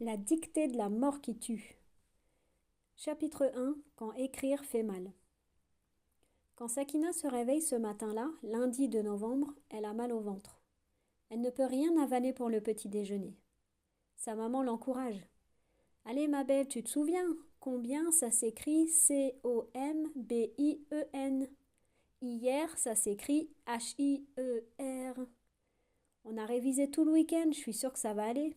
La dictée de la mort qui tue. Chapitre 1. Quand écrire fait mal. Quand Sakina se réveille ce matin-là, lundi de novembre, elle a mal au ventre. Elle ne peut rien avaler pour le petit déjeuner. Sa maman l'encourage. « Allez ma belle, tu te souviens combien ça s'écrit C-O-M-B-I-E-N. Hier, ça s'écrit H-I-E-R. On a révisé tout le week-end, je suis sûre que ça va aller. »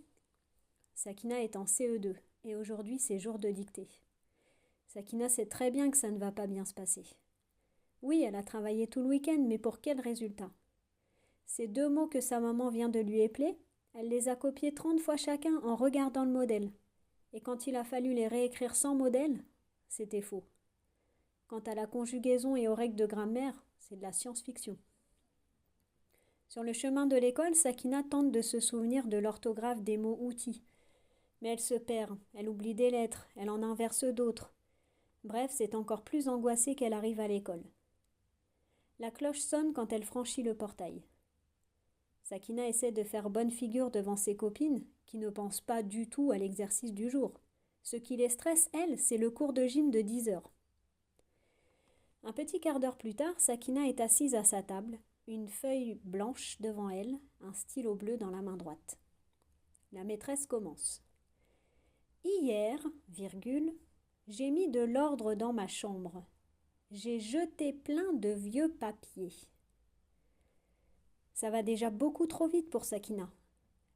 Sakina est en CE2 et aujourd'hui c'est jour de dictée. Sakina sait très bien que ça ne va pas bien se passer. Oui, elle a travaillé tout le week-end, mais pour quel résultat? Ces 2 mots que sa maman vient de lui épeler, elle les a copiés 30 fois chacun en regardant le modèle. Et quand il a fallu les réécrire sans modèle, c'était faux. Quant à la conjugaison et aux règles de grammaire, c'est de la science-fiction. Sur le chemin de l'école, Sakina tente de se souvenir de l'orthographe des mots outils. Mais elle se perd, elle oublie des lettres, elle en inverse d'autres. Bref, c'est encore plus angoissée qu'elle arrive à l'école. La cloche sonne quand elle franchit le portail. Sakina essaie de faire bonne figure devant ses copines, qui ne pensent pas du tout à l'exercice du jour. Ce qui les stresse, elles, c'est le cours de gym de 10 heures. Un petit quart d'heure plus tard, Sakina est assise à sa table, une feuille blanche devant elle, un stylo bleu dans la main droite. La maîtresse commence. Hier, j'ai mis de l'ordre dans ma chambre. J'ai jeté plein de vieux papiers. Ça va déjà beaucoup trop vite pour Sakina.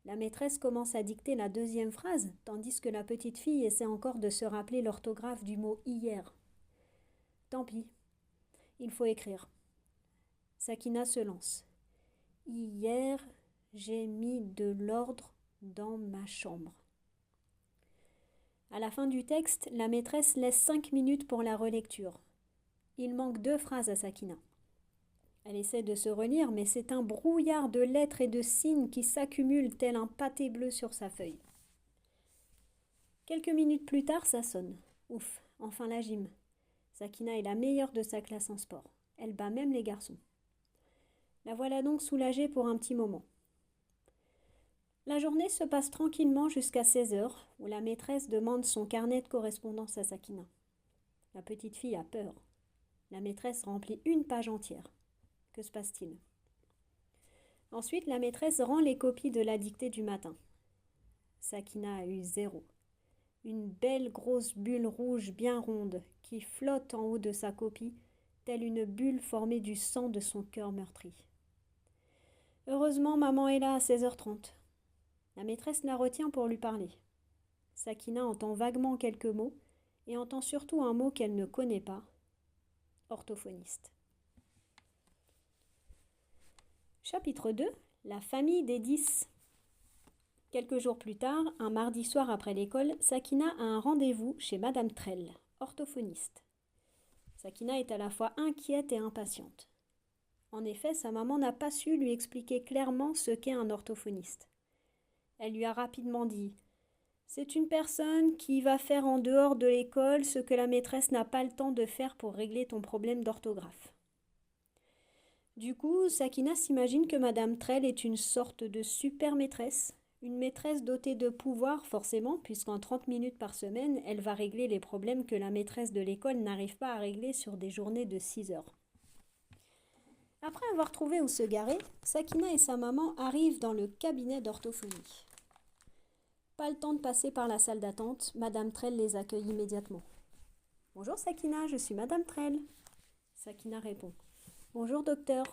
La maîtresse commence à dicter la 2e phrase, tandis que la petite fille essaie encore de se rappeler l'orthographe du mot hier. Tant pis, il faut écrire. Sakina se lance. Hier, j'ai mis de l'ordre dans ma chambre. À la fin du texte, la maîtresse laisse 5 minutes pour la relecture. Il manque 2 phrases à Sakina. Elle essaie de se relire, mais c'est un brouillard de lettres et de signes qui s'accumulent tel un pâté bleu sur sa feuille. Quelques minutes plus tard, ça sonne. Ouf, enfin la gym. Sakina est la meilleure de sa classe en sport. Elle bat même les garçons. La voilà donc soulagée pour un petit moment. La journée se passe tranquillement jusqu'à 16 heures, où la maîtresse demande son carnet de correspondance à Sakina. La petite fille a peur. La maîtresse remplit une page entière. Que se passe-t-il? Ensuite, la maîtresse rend les copies de la dictée du matin. Sakina a eu 0. Une belle grosse bulle rouge bien ronde qui flotte en haut de sa copie, telle une bulle formée du sang de son cœur meurtri. Heureusement, maman est là à 16h30. La maîtresse la retient pour lui parler. Sakina entend vaguement quelques mots et entend surtout un mot qu'elle ne connaît pas, orthophoniste. Chapitre 2. La famille des 10. Quelques jours plus tard, un mardi soir après l'école, Sakina a un rendez-vous chez Madame Trell, orthophoniste. Sakina est à la fois inquiète et impatiente. En effet, sa maman n'a pas su lui expliquer clairement ce qu'est un orthophoniste. Elle lui a rapidement dit « C'est une personne qui va faire en dehors de l'école ce que la maîtresse n'a pas le temps de faire pour régler ton problème d'orthographe. » Du coup, Sakina s'imagine que Madame Trell est une sorte de super maîtresse, une maîtresse dotée de pouvoir forcément, puisqu'en 30 minutes par semaine, elle va régler les problèmes que la maîtresse de l'école n'arrive pas à régler sur des journées de 6 heures. Après avoir trouvé où se garer, Sakina et sa maman arrivent dans le cabinet d'orthophonie. Pas le temps de passer par la salle d'attente, Madame Trell les accueille immédiatement. « Bonjour Sakina, je suis Madame Trell. » Sakina répond. « Bonjour docteur. »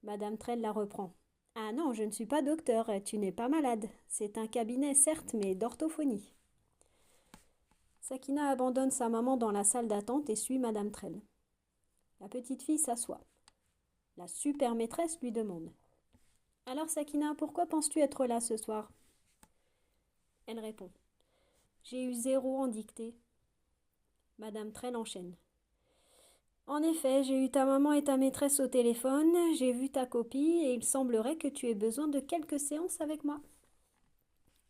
Madame Trell la reprend. « Ah non, je ne suis pas docteur, tu n'es pas malade. C'est un cabinet certes, mais d'orthophonie. » Sakina abandonne sa maman dans la salle d'attente et suit Madame Trell. La petite fille s'assoit. La super maîtresse lui demande. « Alors Sakina, pourquoi penses-tu être là ce soir ?» Elle répond. « J'ai eu 0 en dictée. » Madame Trell enchaîne. « En effet, j'ai eu ta maman et ta maîtresse au téléphone, j'ai vu ta copie et il semblerait que tu aies besoin de quelques séances avec moi. »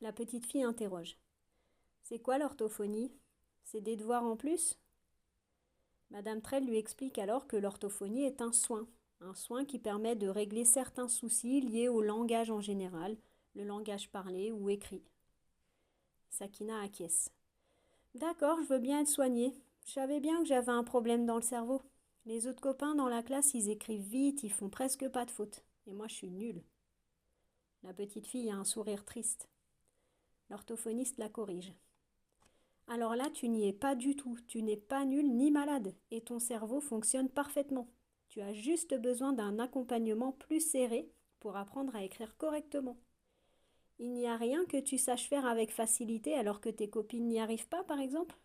La petite fille interroge. « C'est quoi l'orthophonie? C'est des devoirs en plus ?» Madame Trell lui explique alors que l'orthophonie est un soin qui permet de régler certains soucis liés au langage en général, le langage parlé ou écrit. Sakina acquiesce. D'accord, je veux bien être soignée. Je savais bien que j'avais un problème dans le cerveau. Les autres copains dans la classe, ils écrivent vite, ils font presque pas de fautes. Et moi, je suis nulle. La petite fille a un sourire triste. L'orthophoniste la corrige. Alors là, tu n'y es pas du tout. Tu n'es pas nul ni malade. Et ton cerveau fonctionne parfaitement. Tu as juste besoin d'un accompagnement plus serré pour apprendre à écrire correctement. Il n'y a rien que tu saches faire avec facilité alors que tes copines n'y arrivent pas, par exemple?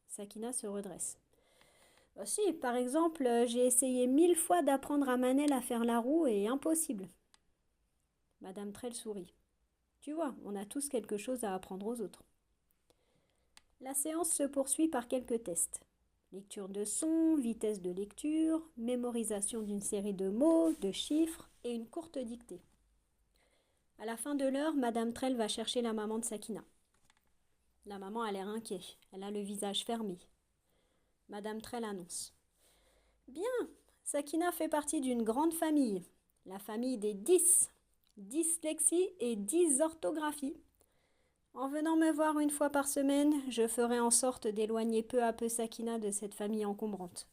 Sakina se redresse. Si, par exemple, j'ai essayé 1000 fois d'apprendre à Manel à faire la roue et impossible. Madame Trell sourit. Tu vois, on a tous quelque chose à apprendre aux autres. La séance se poursuit par quelques tests. Lecture de son, vitesse de lecture, mémorisation d'une série de mots, de chiffres et une courte dictée. À la fin de l'heure, Madame Trell va chercher la maman de Sakina. La maman a l'air inquiet, elle a le visage fermé. Madame Trell annonce. Bien, Sakina fait partie d'une grande famille, la famille des 10. Dyslexie et dysorthographie. En venant me voir une fois par semaine, je ferai en sorte d'éloigner peu à peu Sakina de cette famille encombrante.